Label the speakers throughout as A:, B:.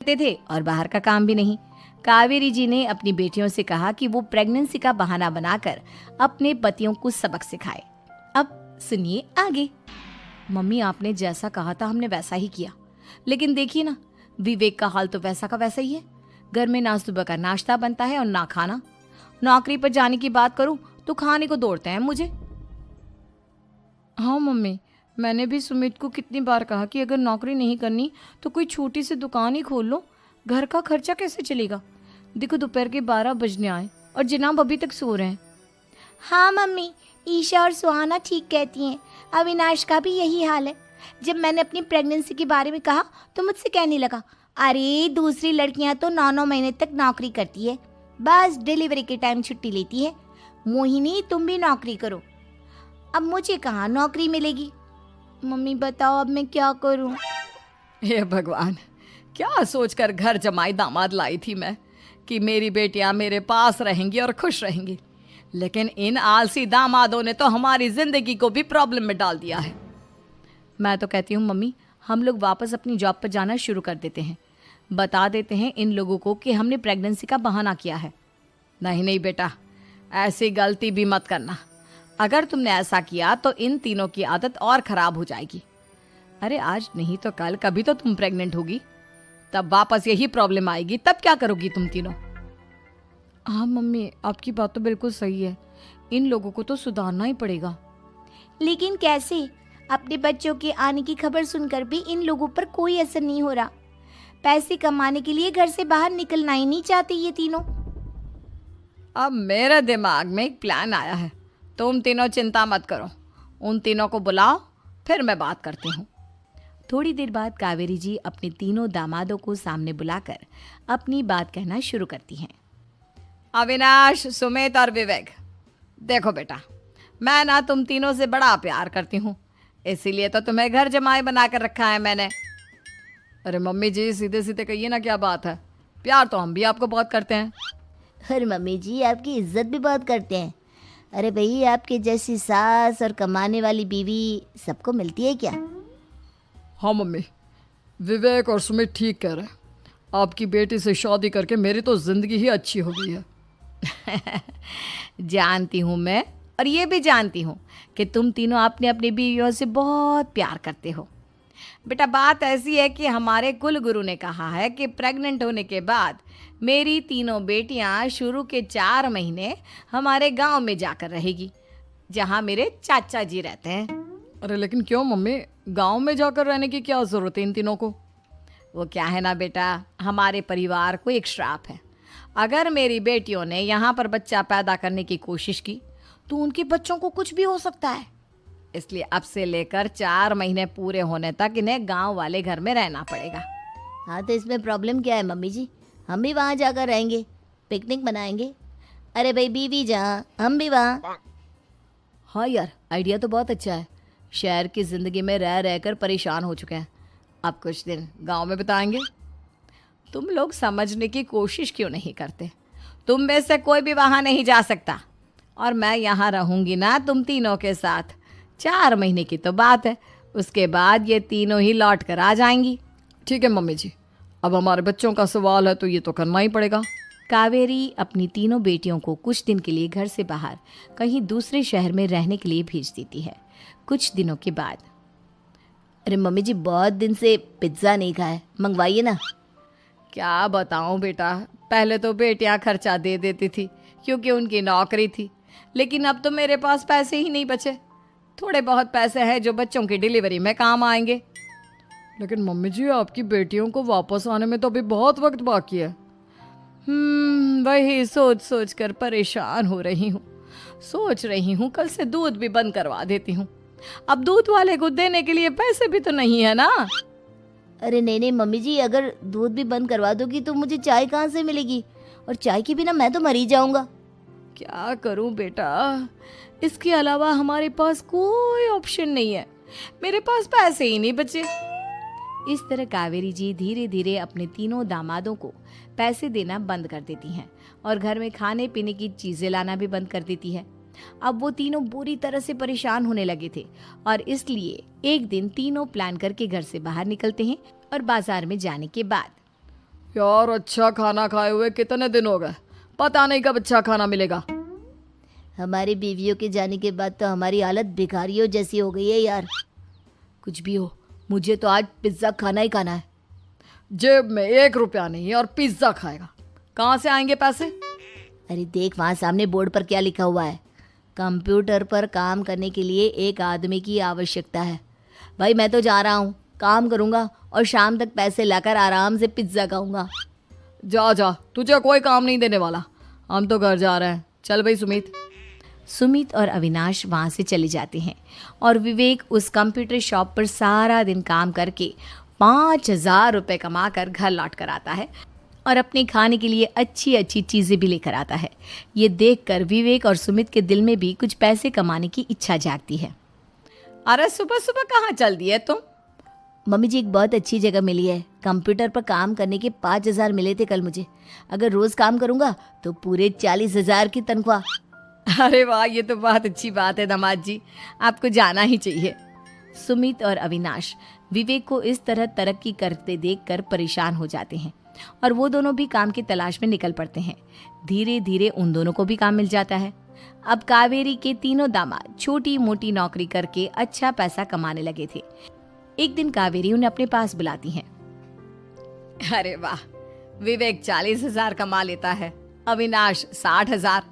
A: थे और बाहर का काम भी नहीं। कावेरी जी ने अपनी बेटियों से कहा कि वो प्रेगनेंसी का बहाना बनाकर अपने पतियों को सबक सिखाए। अब सुनिए आगे। मम्मी, आपने जैसा कहा था हमने वैसा ही किया, लेकिन देखिए ना, विवेक का हाल तो वैसा का वैसा ही है। घर में ना सुबह का नाश्ता बनता है और ना खाना। नौकरी पर जाने की बात करूं तो खाने को दौड़ते हैं मुझे। हाँ मम्मी, मैंने भी सुमित को कितनी बार कहा कि अगर नौकरी नहीं करनी तो कोई छोटी सी दुकान ही खोल लो। घर का खर्चा कैसे चलेगा? देखो दोपहर के 12 बजने आए और जनाब अभी तक सो रहे हैं।
B: हाँ मम्मी, ईशा और सुहाना ठीक कहती हैं। अविनाश का भी यही हाल है। जब मैंने अपनी प्रेगनेंसी के बारे में कहा तो मुझसे कहने लगा, अरे दूसरी लड़कियां तो 9-9 महीने तक नौकरी करती है, बस डिलीवरी के टाइम छुट्टी लेती है। मोहिनी, तुम भी नौकरी करो। अब मुझे कहाँ नौकरी मिलेगी? मम्मी बताओ अब मैं क्या करूँ?
A: हे भगवान, क्या सोचकर घर जमाई दामाद लाई थी मैं कि मेरी बेटियां मेरे पास रहेंगी और खुश रहेंगी, लेकिन इन आलसी दामादों ने तो हमारी जिंदगी को भी प्रॉब्लम में डाल दिया है। मैं तो कहती हूँ मम्मी, हम लोग वापस अपनी जॉब पर जाना शुरू कर देते हैं। बता देते हैं इन लोगों को कि हमने प्रेगनेंसी का बहाना किया है। नहीं नहीं बेटा, ऐसी गलती भी मत करना। अगर तुमने ऐसा किया तो इन तीनों की आदत और खराब हो जाएगी। अरे आज नहीं तो कल कभी तो तुम प्रेग्नेंट होगी, तब वापस यही प्रॉब्लम आएगी। तब क्या करोगी तुम तीनों? हाँ मम्मी, आपकी बात तो बिल्कुल सही है। इन लोगों को तो सुधारना ही पड़ेगा।
B: लेकिन कैसे? अपने बच्चों के आने की खबर सुनकर भी इन लोगों पर कोई असर नहीं हो रहा। पैसे कमाने के लिए घर से बाहर निकलना ही नहीं चाहते ये तीनों।
A: अब मेरे दिमाग में एक प्लान आया है। तुम तीनों चिंता मत करो, उन तीनों को बुलाओ, फिर मैं बात करती हूँ। थोड़ी देर बाद कावेरी जी अपने तीनों दामादों को सामने बुलाकर अपनी बात कहना शुरू करती हैं। अविनाश, सुमित और विवेक, देखो बेटा, मैं ना तुम तीनों से बड़ा प्यार करती हूँ, इसीलिए तो तुम्हें घर जमाई बना कर रखा है मैंने। अरे मम्मी जी, सीधे सीधे कहिए ना, क्या बात है? प्यार तो हम भी आपको बहुत करते हैं।
B: अरे मम्मी जी, आपकी इज्जत भी बहुत करते हैं। अरे भाई, आपके जैसी सास और कमाने वाली बीवी सबको मिलती है क्या?
A: हाँ मम्मी, विवेक और सुमित ठीक कह रहे हैं। आपकी बेटी से शादी करके मेरी तो जिंदगी ही अच्छी हो गई है। जानती हूँ मैं, और ये भी जानती हूँ कि तुम तीनों अपने अपनी बीवियों से बहुत प्यार करते हो। बेटा, बात ऐसी है कि हमारे कुल गुरु ने कहा है कि प्रेग्नेंट होने के बाद मेरी तीनों बेटियां शुरू के 4 महीने हमारे गांव में जाकर रहेगी, जहां मेरे चाचा जी रहते हैं। अरे लेकिन क्यों मम्मी, गांव में जाकर रहने की क्या जरूरत है इन तीनों को? वो क्या है ना बेटा, हमारे परिवार को एक श्राप है। अगर मेरी बेटियों ने यहाँ पर बच्चा पैदा करने की कोशिश की तो उनके बच्चों को कुछ भी हो सकता है। इसलिए अब से लेकर 4 महीने पूरे होने तक इन्हें गांव वाले घर में रहना पड़ेगा।
B: हाँ तो इसमें प्रॉब्लम क्या है मम्मी जी? हम भी वहाँ जाकर रहेंगे, पिकनिक मनाएंगे। अरे भाई, बीवी जहाँ हम भी वहाँ।
A: हाँ यार, आइडिया तो बहुत अच्छा है। शहर की ज़िंदगी में रह रहकर परेशान हो चुके हैं, अब कुछ दिन गांव में बिताएंगे। तुम लोग समझने की कोशिश क्यों नहीं करते? तुम में से कोई भी वहाँ नहीं जा सकता, और मैं यहाँ रहूँगी ना तुम तीनों के साथ। 4 महीने की तो बात है, उसके बाद ये तीनों ही लौट कर आ जाएंगी। ठीक है मम्मी जी, अब हमारे बच्चों का सवाल है तो ये तो करना ही पड़ेगा। कावेरी अपनी तीनों बेटियों को कुछ दिन के लिए घर से बाहर कहीं दूसरे शहर में रहने के लिए भेज देती है। कुछ दिनों के बाद,
B: अरे मम्मी जी, बहुत दिन से पिज्ज़ा नहीं खाया, मंगवाइए ना।
A: क्या बताऊं बेटा, पहले तो बेटियां खर्चा दे देती थी क्योंकि उनकी नौकरी थी, लेकिन अब तो मेरे पास पैसे ही नहीं बचे। थोड़े बहुत पैसे हैं जो बच्चों की डिलीवरी में काम आएंगे। लेकिन मम्मी जी, आपकी बेटियों को वापस आने में तो अभी बहुत वक्त बाकी है। वही सोच सोच कर परेशान हो रही हूँ। सोच रही हूँ कल से दूध भी बंद करवा देती हूँ। अब दूध वाले को देने के लिए पैसे भी तो नहीं है ना।
B: अरे नहीं नहीं मम्मी जी, अगर दूध भी बंद करवा दोगी तो मुझे चाय कहाँ से मिलेगी? और चाय के बिना मैं तो मर ही जाऊंगा।
A: क्या करूं बेटा, इसके अलावा हमारे पास कोई ऑप्शन नहीं है। मेरे पास पैसे ही नहीं बचे। इस तरह कावेरी जी धीरे धीरे अपने तीनों दामादों को पैसे देना बंद कर देती हैं और घर में खाने पीने की चीजें लाना भी बंद कर देती है। अब वो तीनों बुरी तरह से परेशान होने लगे थे और इसलिए एक दिन तीनों प्लान करके घर से बाहर निकलते हैं और बाजार में जाने के बाद, यार अच्छा खाना खाए हुए कितने दिन हो गए, पता नहीं कब अच्छा खाना मिलेगा।
B: हमारी बीवियों के जाने के बाद तो हमारी हालत भिखारियों जैसी हो गई है यार।
A: कुछ भी हो, मुझे तो आज पिज्ज़ा खाना ही खाना है। जेब में 1 रुपया नहीं है और पिज्ज़ा खाएगा, कहाँ से आएंगे पैसे?
B: अरे देख वहाँ सामने बोर्ड पर क्या लिखा हुआ है, कंप्यूटर पर काम करने के लिए एक आदमी की आवश्यकता है। भाई मैं तो जा रहा हूँ, काम करूँगा और शाम तक पैसे लाकर आराम से पिज्ज़ा खाऊंगा।
A: जा जा, तुझे कोई काम नहीं देने वाला, हम तो घर जा रहे हैं। चल भाई सुमित।
B: सुमित और अविनाश वहाँ से चले जाते हैं और विवेक उस कंप्यूटर शॉप पर सारा दिन काम करके 5,000 रुपये कमा कर घर लौट कर आता है और अपने खाने के लिए अच्छी अच्छी चीज़ें भी लेकर आता है। ये देखकर विवेक और सुमित के दिल में भी कुछ पैसे कमाने की इच्छा जागती है।
A: अरे सुबह सुबह कहाँ चल दिए तुम?
B: मम्मी जी एक बहुत अच्छी जगह मिली है, कंप्यूटर पर काम करने के 5,000 मिले थे कल मुझे। अगर रोज़ काम करूँगा तो पूरे 40,000 की तनख्वाह।
A: अरे वाह, ये तो बहुत अच्छी बात है दामाद जी, आपको जाना ही चाहिए।
B: सुमित और अविनाश विवेक को इस तरह तरक्की करते देखकर परेशान हो जाते हैं और वो दोनों भी काम की तलाश में निकल पड़ते हैं। धीरे धीरे उन दोनों को भी काम मिल जाता है। अब कावेरी के तीनों दामाद छोटी मोटी नौकरी करके अच्छा पैसा कमाने लगे थे। एक दिन कावेरी उन्हें अपने पास बुलाती है।
A: अरे वाह, विवेक 40,000 कमा लेता है, अविनाश 60,000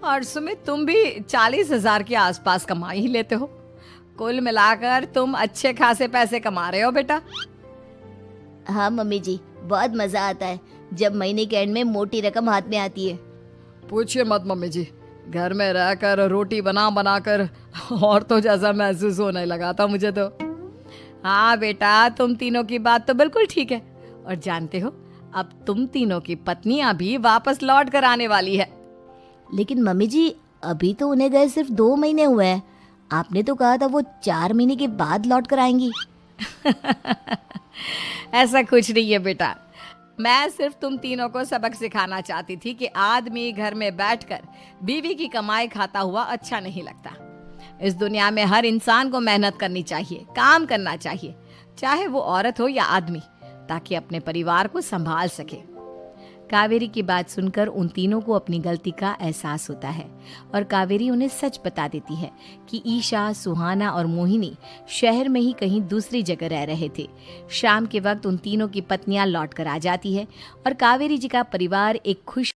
A: और सुमित तुम भी 40,000 के आसपास कमा ही लेते हो। कुल मिलाकर तुम अच्छे खासे पैसे कमा रहे हो बेटा।
B: हाँ मम्मी जी, बहुत मज़ा आता है जब महीने के एंड में मोटी रकम हाथ में आती है।
A: पूछिए मत मम्मी जी, घर में रहकर रोटी बना बना कर और तो जैसा महसूस होने लगा था मुझे तो। हाँ बेटा, तुम तीनों की बात तो बिल्कुल ठीक है। और जानते हो, अब तुम तीनों की पत्नियां भी वापस लौट कर आने वाली है।
B: लेकिन मम्मी जी अभी तो उन्हें गए सिर्फ 2 महीने हुए हैं, आपने तो कहा था वो 4 महीने के बाद लौट कर आएंगी।
A: ऐसा कुछ नहीं है बेटा, मैं सिर्फ तुम तीनों को सबक सिखाना चाहती थी कि आदमी घर में बैठकर बीवी की कमाई खाता हुआ अच्छा नहीं लगता। इस दुनिया में हर इंसान को मेहनत करनी चाहिए, काम करना चाहिए, चाहे वो औरत हो या आदमी, ताकि अपने परिवार को संभाल सके। कावेरी की बात सुनकर उन तीनों को अपनी गलती का एहसास होता है और कावेरी उन्हें सच बता देती है कि ईशा, सुहाना और मोहिनी शहर में ही कहीं दूसरी जगह रह रहे थे। शाम के वक्त उन तीनों की पत्नियां लौट कर आ जाती है और कावेरी जी का परिवार एक खुश